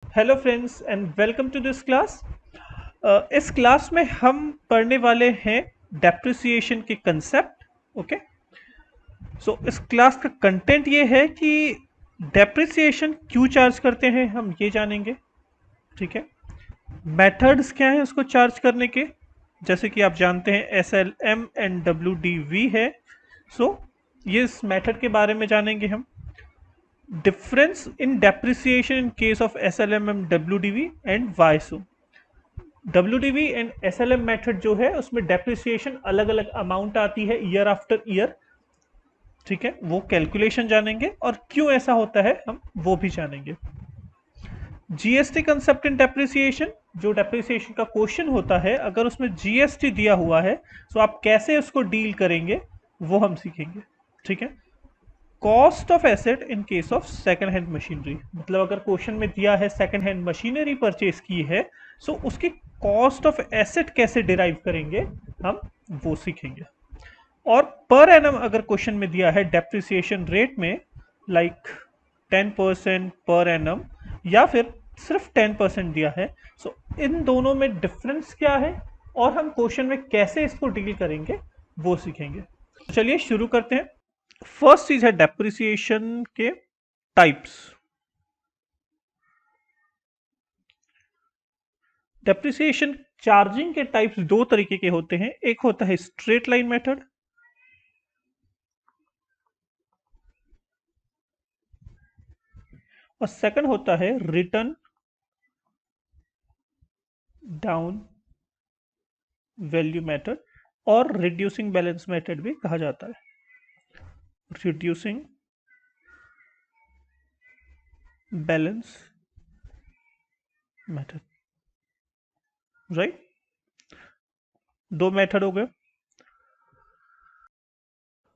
Hello friends and welcome to this class. इस class में हम पढ़ने वाले हैं डेप्रिसिएशन के कंसेप्ट। ओके, सो इस क्लास का कंटेंट ये है कि डेप्रिसिएशन क्यों चार्ज करते हैं हम ये जानेंगे। ठीक है, मेथड्स क्या हैं उसको चार्ज करने के, जैसे कि आप जानते हैं S L M and W D V है। सो ये इस मेथड के बारे में जानेंगे हम। Difference in depreciation in case of S L M M W D V and वाइसो। WDV एंड SLM मेथड जो है उसमें डेप्रिसिएशन अलग अलग अमाउंट आती है ईयर आफ्टर ईयर। ठीक है, वो कैलकुलेशन जानेंगे और क्यों ऐसा होता है हम वो भी जानेंगे। GST कंसेप्ट इन डेप्रिसिएशन, जो डेप्रिसिएशन का क्वेश्चन होता है अगर उसमें GST दिया हुआ है तो आप कैसे उसको डील करेंगे वो हम सीखेंगे। ठीक है, cost of asset in case of second hand machinery, मतलब अगर क्वेश्चन में दिया है सेकंड हैंड मशीनरी परचेज की है सो उसकी कॉस्ट ऑफ एसेट कैसे डिराइव करेंगे हम वो सीखेंगे। और पर एनम अगर क्वेश्चन में दिया है डेप्रिसिएशन रेट में लाइक 10% पर एनम या फिर सिर्फ 10% दिया है, सो इन दोनों में डिफरेंस क्या है और हम क्वेश्चन में कैसे इसको डील करेंगे वो सीखेंगे। चलिए शुरू करते हैं। फर्स्ट चीज है डेप्रिसिएशन के टाइप्स। डेप्रिसिएशन चार्जिंग के टाइप्स दो तरीके के होते हैं, एक होता है स्ट्रेट लाइन मेथड और सेकंड होता है रिटर्न डाउन वैल्यू मेथड और रिड्यूसिंग बैलेंस मेथड भी कहा जाता है। Reducing balance method, right. दो मेथड हो गए,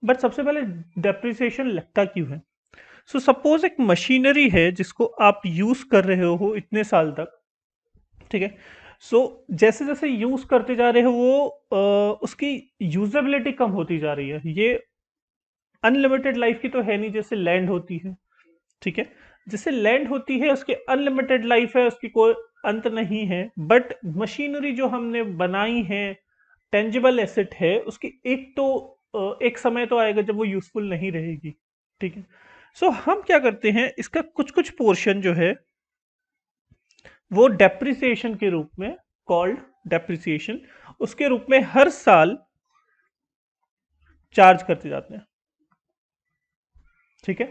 बट सबसे पहले डेप्रिसिएशन लगता क्यों है। सो सपोज एक मशीनरी है जिसको आप यूज कर रहे हो इतने साल तक। ठीक है, सो जैसे जैसे यूज करते जा रहे हो वो उसकी यूजेबिलिटी कम होती जा रही है। ये अनलिमिटेड लाइफ की तो है नहीं जैसे लैंड होती है। ठीक है, जैसे लैंड होती है उसकी अनलिमिटेड लाइफ है, उसकी कोई अंत नहीं है। बट मशीनरी जो हमने बनाई है, टेंजिबल एसेट है, उसकी एक तो एक समय तो आएगा जब वो यूजफुल नहीं रहेगी। ठीक है, सो हम क्या करते हैं, इसका कुछ कुछ पोर्शन जो है वो डेप्रिसिएशन के रूप में, कॉल्ड डेप्रिसिएशन, उसके रूप में हर साल चार्ज करते जाते हैं। ठीक है,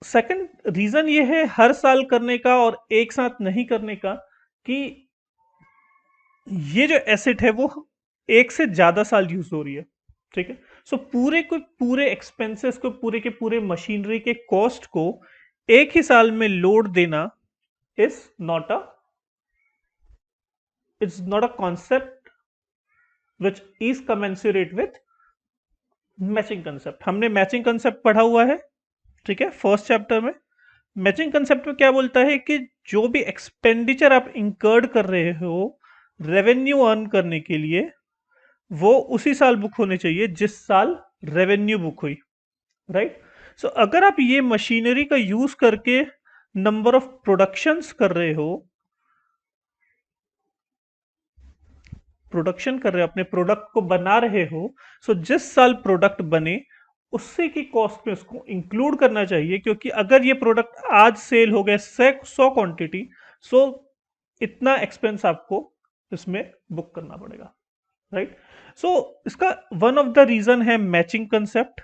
सेकंड रीजन ये है हर साल करने का और एक साथ नहीं करने का कि ये जो एसेट है वो एक से ज्यादा साल यूज हो रही है। ठीक है, सो पूरे एक्सपेंसेस को, पूरे के पूरे मशीनरी के कॉस्ट को एक ही साल में लोड देना is not a it's not a concept which is commensurate with matching concept. हमने मैचिंग कंसेप्ट पढ़ा हुआ है। ठीक है, फर्स्ट चैप्टर में मैचिंग कंसेप्ट में क्या बोलता है कि जो भी एक्सपेंडिचर आप इंकर्ड कर रहे हो रेवेन्यू अर्न करने के लिए, वो उसी साल बुक होने चाहिए जिस साल रेवेन्यू बुक हुई। राइट, सो अगर आप ये मशीनरी का यूज करके नंबर ऑफ प्रोडक्शंस कर रहे हो, प्रोडक्शन कर रहे हो, अपने प्रोडक्ट को बना रहे हो, सो जिस साल प्रोडक्ट बने उससे की कॉस्ट में उसको इंक्लूड करना चाहिए। क्योंकि अगर ये प्रोडक्ट आज सेल हो गए 100 क्वांटिटी, सो इतना एक्सपेंस आपको इसमें बुक करना पड़ेगा। राइट, सो इसका वन ऑफ द रीजन है मैचिंग कंसेप्ट।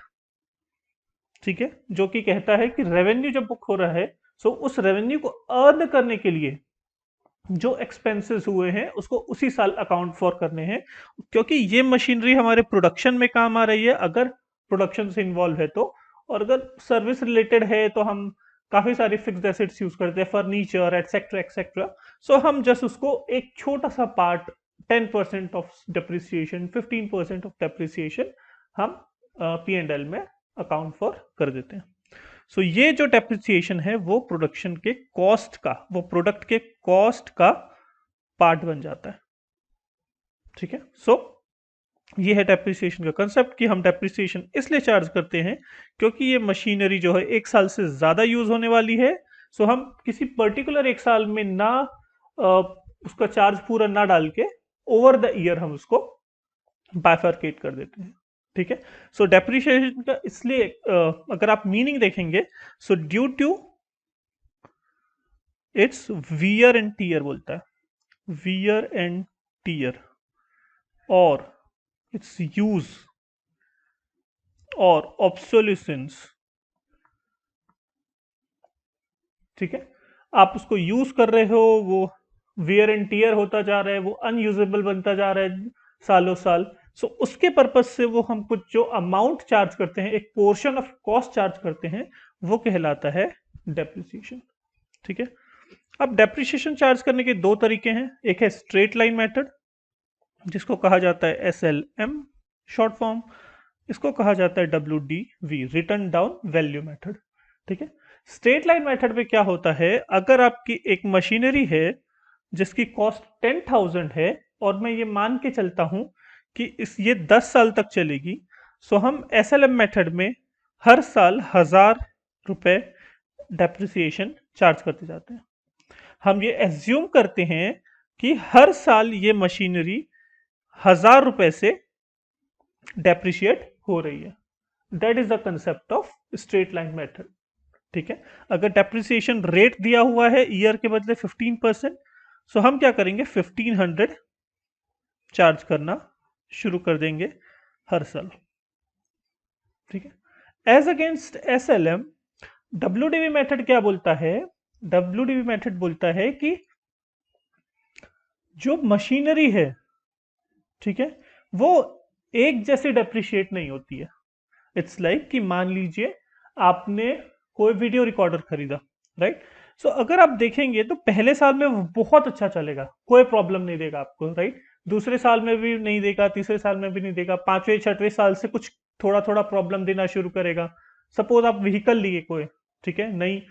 ठीक है, जो कि कहता है कि रेवेन्यू जब बुक हो रहा है, सो उस रेवेन्यू को अर्न करने के लिए जो एक्सपेंसेस हुए हैं उसको उसी साल अकाउंट फॉर करने हैं। क्योंकि ये मशीनरी हमारे प्रोडक्शन में काम आ रही है अगर प्रोडक्शन से इन्वॉल्व है तो, और अगर सर्विस रिलेटेड है तो हम काफी सारी फिक्स्ड एसेट्स यूज करते हैं, फर्नीचर एटसेट्रा एटसेट्रा। सो हम जस्ट उसको एक छोटा सा part, 10% of depreciation, 15% of depreciation हम P&L में अकाउंट फॉर कर देते हैं। सो ये जो डेप्रिसिएशन है वो प्रोडक्शन के कॉस्ट का, वो प्रोडक्ट के कॉस्ट का पार्ट बन जाता है। ठीक है, सो ये है डेप्रिसिएशन का कंसेप्ट कि हम डेप्रिसिएशन इसलिए चार्ज करते हैं क्योंकि ये मशीनरी जो है एक साल से ज्यादा यूज होने वाली है। सो हम किसी पर्टिकुलर एक साल में ना उसका चार्ज पूरा ना डाल के ओवर द ईयर हम उसको बाइफरकेट कर देते हैं। ठीक है। सो डेप्रिसिएशन का इसलिए अगर आप मीनिंग देखेंगे, so due to its wear and tear बोलता है, वियर एंड टीयर और इट्स यूज और ऑब्सोल्यूशंस। ठीक है। आप उसको यूज कर रहे हो, वो वियर एंड टीयर होता जा रहा है, वो अनयूजेबल बनता जा रहा है सालों साल। सो उसके पर्पज से वो हम कुछ जो अमाउंट चार्ज करते हैं, एक पोर्शन ऑफ कॉस्ट चार्ज करते हैं, वो कहलाता है डेप्रिसिएशन। ठीक है। अब डेप्रिसिएशन चार्ज करने के दो तरीके हैं। एक है स्ट्रेट लाइन मेथड, जिसको कहा जाता है SLM शॉर्ट फॉर्म। इसको कहा जाता है WDV, return down value method. ठीक है। स्ट्रेट लाइन मेथड में क्या होता है, अगर आपकी एक मशीनरी है जिसकी कॉस्ट 10,000 है और मैं ये मान के चलता हूं कि ये 10 साल तक चलेगी, सो हम SLM मेथड में हर साल 1,000 रुपए डेप्रिसिएशन चार्ज करते जाते हैं। हम ये एज्यूम करते हैं कि हर साल ये मशीनरी 1,000 रुपए से डेप्रिशिएट हो रही है। That is the concept of straight line method. ठीक है। अगर डेप्रिसिएशन रेट दिया हुआ है ईयर के बदले 15%, सो हम क्या करेंगे, 1500 चार्ज करना शुरू कर देंगे हर साल। ठीक है। As against SLM, WDV method क्या बोलता है, WDV मेथड बोलता है कि जो मशीनरी है, ठीक है, वो एक जैसे डेप्रिशिएट नहीं होती है। इट्स लाइक कि मान लीजिए आपने कोई वीडियो रिकॉर्डर खरीदा, राइट। सो अगर आप देखेंगे तो पहले साल में वो बहुत अच्छा चलेगा, कोई प्रॉब्लम नहीं देगा आपको, राइट। दूसरे साल में भी नहीं देगा, तीसरे साल में भी नहीं देगा, पांचवें छठवें साल से कुछ थोड़ा थोड़ा प्रॉब्लम देना शुरू करेगा। सपोज आप व्हीकल लिए कोई, ठीक है, नई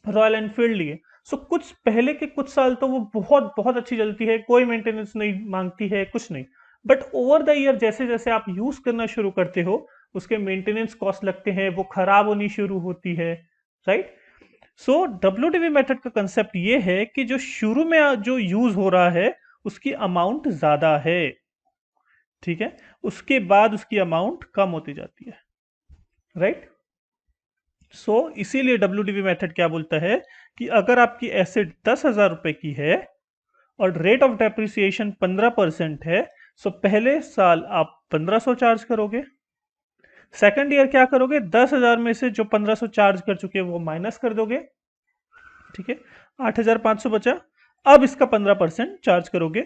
रॉयल एनफील्ड लिए, सो कुछ पहले के कुछ साल तो वो बहुत बहुत अच्छी चलती है, कोई मेंटेनेंस नहीं मांगती है, कुछ नहीं। बट ओवर द ईयर जैसे जैसे आप यूज करना शुरू करते हो, उसके मेंटेनेंस कॉस्ट लगते हैं, वो खराब होनी शुरू होती है, राइट। सो WDV मेथड का कंसेप्ट ये है कि जो शुरू में जो यूज हो रहा है उसकी अमाउंट ज्यादा है, ठीक है, उसके बाद उसकी अमाउंट कम होती जाती है, राइट। सो इसीलिए WDV मेथड क्या बोलता है कि अगर आपकी एसेट 10,000 रुपए की है और रेट ऑफ डेप्रिसिएशन 15% है, सो पहले साल आप 1500 चार्ज करोगे। सेकंड ईयर क्या करोगे, 10,000 में से जो 1500 चार्ज कर चुके हैं वो माइनस कर दोगे, ठीक है, 8,500 बचा। अब इसका 15% चार्ज करोगे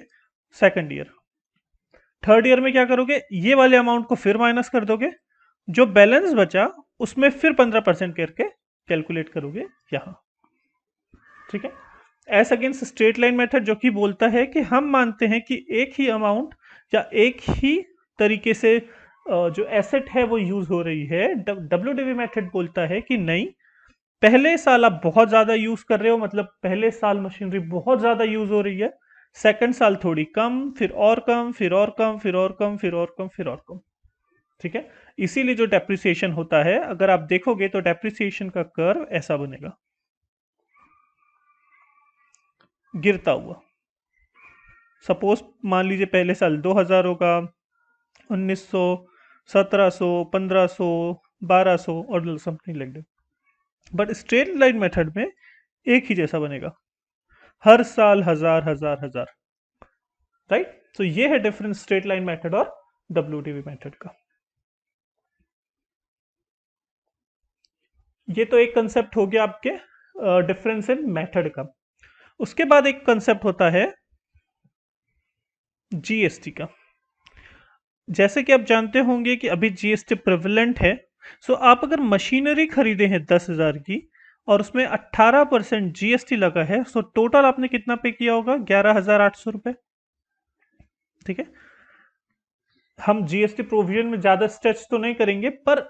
सेकंड ईयर। थर्ड ईयर में क्या करोगे, ये वाले अमाउंट को फिर माइनस कर दोगे, जो बैलेंस बचा उसमें फिर 15% करके कैलकुलेट करोगे यहां। ठीक है। S against straight line method, जो कि बोलता है कि हम मानते हैं कि एक ही अमाउंट या एक ही तरीके से जो एसेट है वो यूज हो रही है। WDV मेथड बोलता है कि नहीं, पहले साल आप बहुत ज्यादा यूज कर रहे हो, मतलब पहले साल मशीनरी बहुत ज्यादा यूज हो रही है, सेकंड साल थोड़ी कम, फिर और कम, फिर और कम, फिर और कम, फिर और कम, फिर और कम। ठीक है। इसीलिए जो डेप्रिसिएशन होता है, अगर आप देखोगे तो डेप्रिसिएशन का कर्व ऐसा बनेगा, गिरता हुआ। सपोज मान लीजिए पहले साल 2000 होगा, 1900, 1700, 1500, 1200 और something like that. But straight line method में एक ही जैसा बनेगा, हर साल हजार हजार हजार, राइट। तो ये है डिफरेंस स्ट्रेट लाइन मेथड और WDV मेथड का। ये तो एक कंसेप्ट हो गया आपके डिफरेंस इन मेथड का। उसके बाद एक कंसेप्ट होता है GST का। जैसे कि आप जानते होंगे कि अभी GST प्रेवलेंट है। सो आप अगर मशीनरी खरीदे हैं 10,000 की और उसमें 18% GST लगा है, सो टोटल आपने कितना पे किया होगा, 11,800 रुपए। ठीक है। हम GST प्रोविजन में ज्यादा स्ट्रेच तो नहीं करेंगे, पर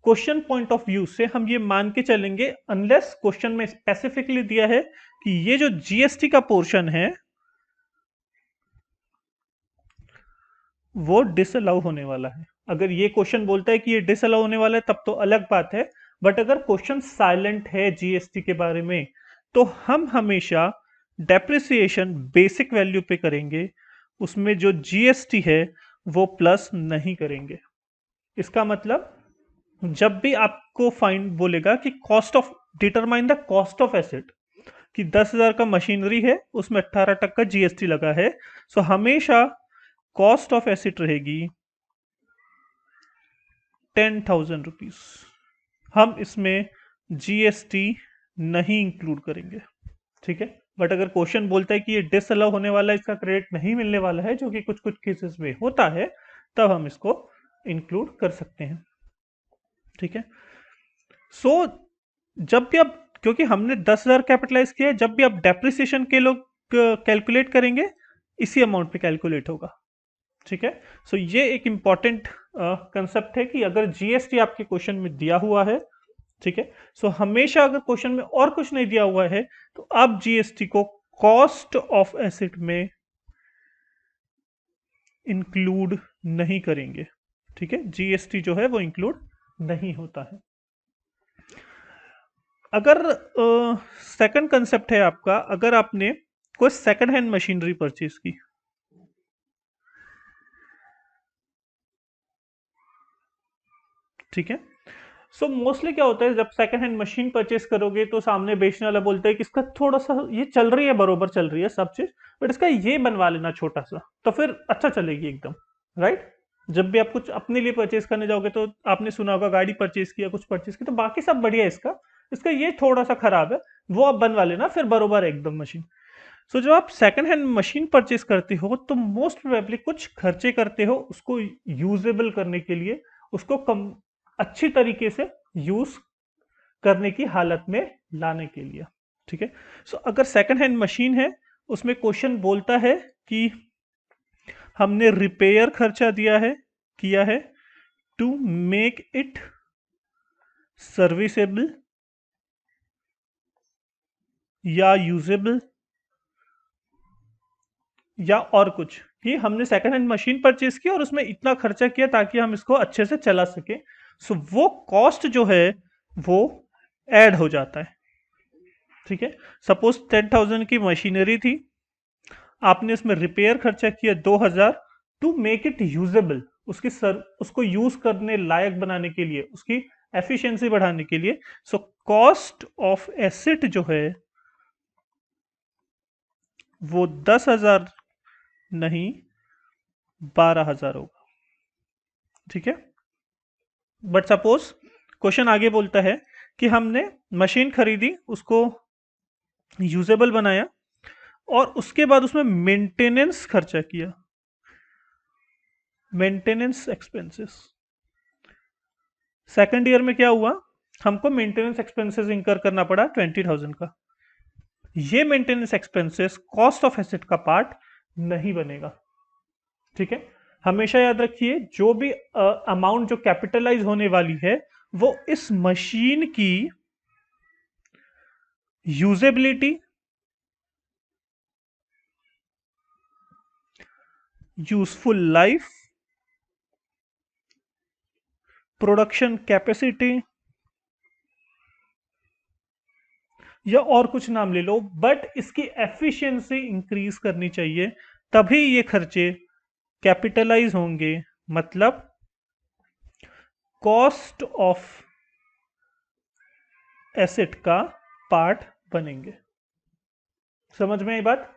क्वेश्चन पॉइंट ऑफ व्यू से हम ये मान के चलेंगे, अनलेस क्वेश्चन में स्पेसिफिकली दिया है कि ये जो GST का पोर्शन है वो डिसअलाउ होने वाला है। अगर ये क्वेश्चन बोलता है कि ये डिसअलाउ होने वाला है तब तो अलग बात है, बट अगर क्वेश्चन साइलेंट है जीएसटी के बारे में तो हम हमेशा डेप्रिसिएशन बेसिक वैल्यू पे करेंगे, उसमें जो जीएसटी है वो प्लस नहीं करेंगे। इसका मतलब जब भी आपको फाइंड बोलेगा कि cost of determine the cost of asset, कि 10,000 का मशीनरी है उसमें 18% जीएसटी लगा है, सो हमेशा कॉस्ट ऑफ एसेट रहेगी 10,000 रुपीज। हम इसमें जीएसटी नहीं इंक्लूड करेंगे, ठीक है। बट अगर क्वेश्चन बोलता है कि ये डिसअलाउ होने वाला है, इसका क्रेडिट नहीं मिलने वाला है, जो कि कुछ कुछ केसेस में होता है, तब हम इसको इंक्लूड कर सकते हैं, ठीक है। सो जब भी आप, क्योंकि हमने 10,000 कैपिटलाइज किया है, जब भी आप डेप्रिसिएशन के लोग कैलकुलेट करेंगे इसी अमाउंट पे कैलकुलेट होगा, ठीक है। सो ये एक इंपॉर्टेंट कंसेप्ट है कि अगर जीएसटी आपके क्वेश्चन में दिया हुआ है, ठीक है, सो हमेशा अगर क्वेश्चन में और कुछ नहीं दिया हुआ है तो आप जीएसटी को कॉस्ट ऑफ एसेट में इंक्लूड नहीं करेंगे, ठीक है। जीएसटी जो है वो इंक्लूड नहीं होता है। अगर सेकंड कंसेप्ट है आपका, अगर आपने कोई सेकंड हैंड मशीनरी परचेज की, ठीक है। सो मोस्टली क्या होता है, जब सेकंड हैंड मशीन परचेस करोगे तो सामने बेचने वाला बोलता है कि इसका थोड़ा सा ये चल रही है, बरोबर चल रही है सब चीज, बट इसका ये बनवा लेना छोटा सा, तो फिर अच्छा चलेगी एकदम, राइट। जब भी आप कुछ अपने लिए परचेस करने जाओगे तो आपने सुना होगा गाड़ी परचेस किया, कुछ परचेस किया, तो बाकी सब बढ़िया है, इसका इसका ये थोड़ा सा खराब है, वो आप बनवा लेना, फिर बरोबर है एकदम मशीन। सो जब आप सेकंड हैंड मशीन परचेस करते हो तो मोस्ट प्रोबेबली कुछ खर्चे करते हो उसको यूजेबल करने के लिए, उसको कम अच्छी तरीके से यूज करने की हालत में लाने के लिए, ठीक है। सो अगर सेकंड हैंड मशीन है, उसमें क्वेश्चन बोलता है कि हमने रिपेयर खर्चा दिया है, किया है टू मेक इट सर्विसेबल या यूजेबल या और कुछ, कि हमने सेकंड हैंड मशीन परचेज की और उसमें इतना खर्चा किया ताकि हम इसको अच्छे से चला सके। सो वो कॉस्ट जो है वो ऐड हो जाता है, ठीक है। सपोज 10,000 की मशीनरी थी, आपने उसमें रिपेयर खर्चा किया 2,000 टू मेक इट यूजेबल, उसको यूज करने लायक बनाने के लिए, उसकी एफिशिएंसी बढ़ाने के लिए। सो कॉस्ट ऑफ एसेट जो है वो 10,000 नहीं 12,000 होगा, ठीक है। बट सपोज क्वेश्चन आगे बोलता है कि हमने मशीन खरीदी, उसको यूजेबल बनाया और उसके बाद उसमें मेंटेनेंस खर्चा किया, मेंटेनेंस एक्सपेंसेस। सेकंड ईयर में क्या हुआ, हमको मेंटेनेंस एक्सपेंसेस इंकर करना पड़ा 20,000 का। ये maintenance expenses cost of asset का पार्ट नहीं बनेगा, ठीक है। हमेशा याद रखिए जो भी अमाउंट जो कैपिटलाइज होने वाली है वो इस मशीन की usability, useful life, production capacity या और कुछ नाम ले लो, बट इसकी एफिशिएंसी इंक्रीज करनी चाहिए, तभी ये खर्चे कैपिटलाइज होंगे, मतलब कॉस्ट ऑफ एसेट का पार्ट बनेंगे। समझ में आई बात,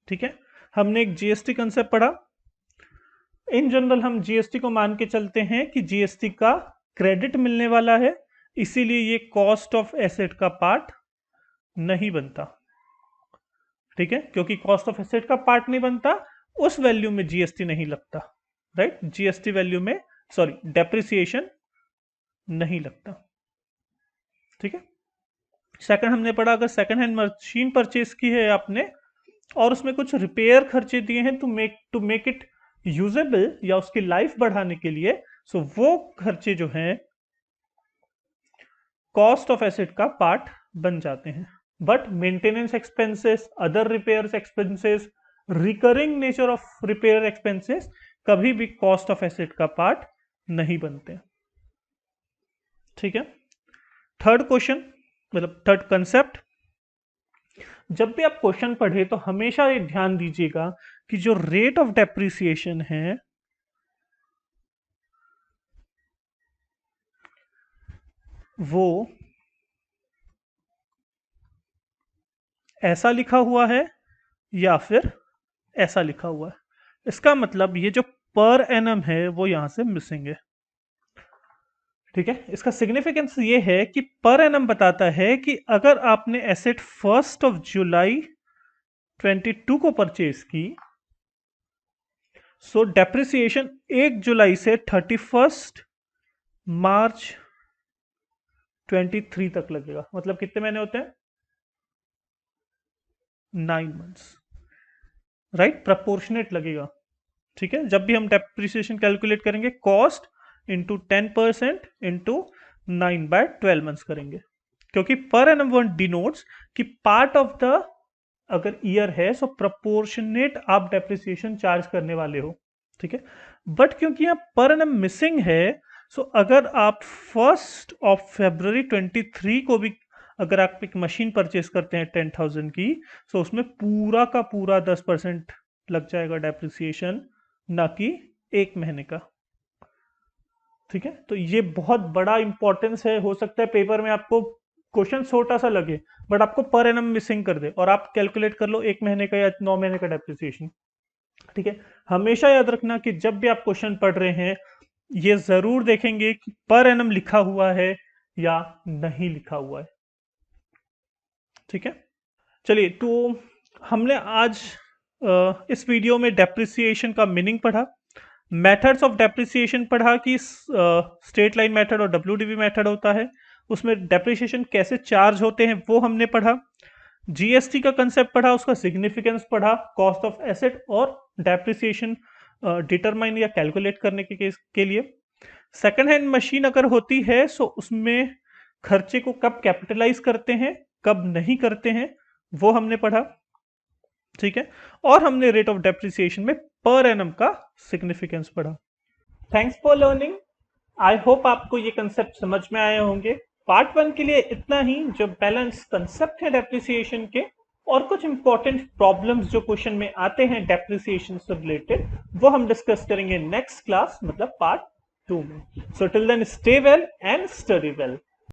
ठीक है। हमने एक जीएसटी कंसेप्ट पढ़ा। इन जनरल हम जीएसटी को मान के चलते हैं कि जीएसटी का क्रेडिट मिलने वाला है, इसीलिए ये कॉस्ट ऑफ एसेट का पार्ट नहीं बनता, ठीक है। क्योंकि कॉस्ट ऑफ एसेट का पार्ट नहीं बनता, उस वैल्यू में जीएसटी नहीं लगता, राइट। जीएसटी वैल्यू में, सॉरी, डेप्रिसिएशन नहीं लगता, ठीक है। सेकंड हमने पढ़ा, अगर सेकंड हैंड मशीन परचेज की है आपने और उसमें कुछ रिपेयर खर्चे दिए हैं टू मेक इट यूजेबल या उसकी लाइफ बढ़ाने के लिए, सो वो खर्चे जो हैं कॉस्ट ऑफ एसेट का पार्ट बन जाते हैं। But maintenance expenses, other repairs expenses, recurring nature of repair expenses कभी भी कॉस्ट ऑफ एसेट का पार्ट नहीं बनते, ठीक है। थर्ड क्वेश्चन मतलब थर्ड कंसेप्ट, जब भी आप क्वेश्चन पढ़े तो हमेशा ये ध्यान दीजिएगा कि जो रेट ऑफ डेप्रिसिएशन है वो ऐसा लिखा हुआ है या फिर ऐसा लिखा हुआ है। इसका मतलब ये जो पर एनम है वो यहां से मिसिंग है। ठीक है, इसका सिग्निफिकेंस ये है कि पर एनम बताता है कि अगर आपने एसेट 1 जुलाई 22 को परचेज की, सो डेप्रिसिएशन 1 जुलाई से 31 मार्च 23 तक लगेगा। मतलब कितने महीने होते हैं? 9 मंथ्स, राइट? प्रपोर्शनेट लगेगा। ठीक है, जब भी हम डेप्रिसिएशन कैलकुलेट करेंगे कॉस्ट इंटू 10% इंटू 9/12 मंथ्स करेंगे, क्योंकि पर एनम वन डिनोट्स कि पार्ट ऑफ द अगर ईयर है सो प्रपोर्शनेट आप डेप्रिसिएशन चार्ज करने वाले हो। ठीक है, बट क्योंकि यहाँ पर एनम मिसिंग है, सो अगर आप 1 February 23 को भी अगर आप एक मशीन परचेज करते हैं 10,000 की, सो उसमें पूरा का पूरा 10% लग जाएगा डेप्रिसिएशन, ना कि 1 महीने का। ठीक है, तो ये बहुत बड़ा इंपॉर्टेंस है। हो सकता है पेपर में आपको क्वेश्चन छोटा सा लगे बट आपको पर एनम मिसिंग कर दे और आप कैलकुलेट कर लो 1 महीने का या 9 महीने का डेप्रिसिएशन। ठीक है, हमेशा याद रखना कि जब भी आप क्वेश्चन पढ़ रहे हैं ये जरूर देखेंगे कि पर एनम लिखा हुआ है या नहीं लिखा हुआ है। ठीक है, चलिए, तो हमने आज इस वीडियो में डेप्रिसिएशन का मीनिंग पढ़ा, मेथड्स ऑफ डेप्रिसिएशन पढ़ा कि स्ट्रेट लाइन मेथड और डब्ल्यूडीवी मेथड होता है, उसमें डेप्रिसिएशन कैसे चार्ज होते हैं वो हमने पढ़ा। जीएसटी का कंसेप्ट पढ़ा, उसका सिग्निफिकेंस पढ़ा, कॉस्ट ऑफ एसेट और डेप्रिसिएशन डिटरमाइन या कैलकुलेट करने के लिए। सेकंड हैंड मशीन अगर होती है सो उसमें खर्चे को कब कैपिटलाइज करते हैं कब नहीं करते हैं वो हमने पढ़ा। ठीक है, और हमने रेट ऑफ डेप्रिसिएशन में पर एनम का सिग्निफिकेंस पढ़ा। Thanks for learning. I hope आपको ये कंसेप्ट समझ में आए होंगे। पार्ट 1 के लिए इतना ही। जो बैलेंस कंसेप्ट है डेप्रिसिएशन के और कुछ इंपॉर्टेंट प्रॉब्लम्स जो क्वेश्चन में आते हैं डेप्रिसिएशन से रिलेटेड, वो हम डिस्कस करेंगे नेक्स्ट क्लास मतलब पार्ट 2 में। So till then stay well and study well.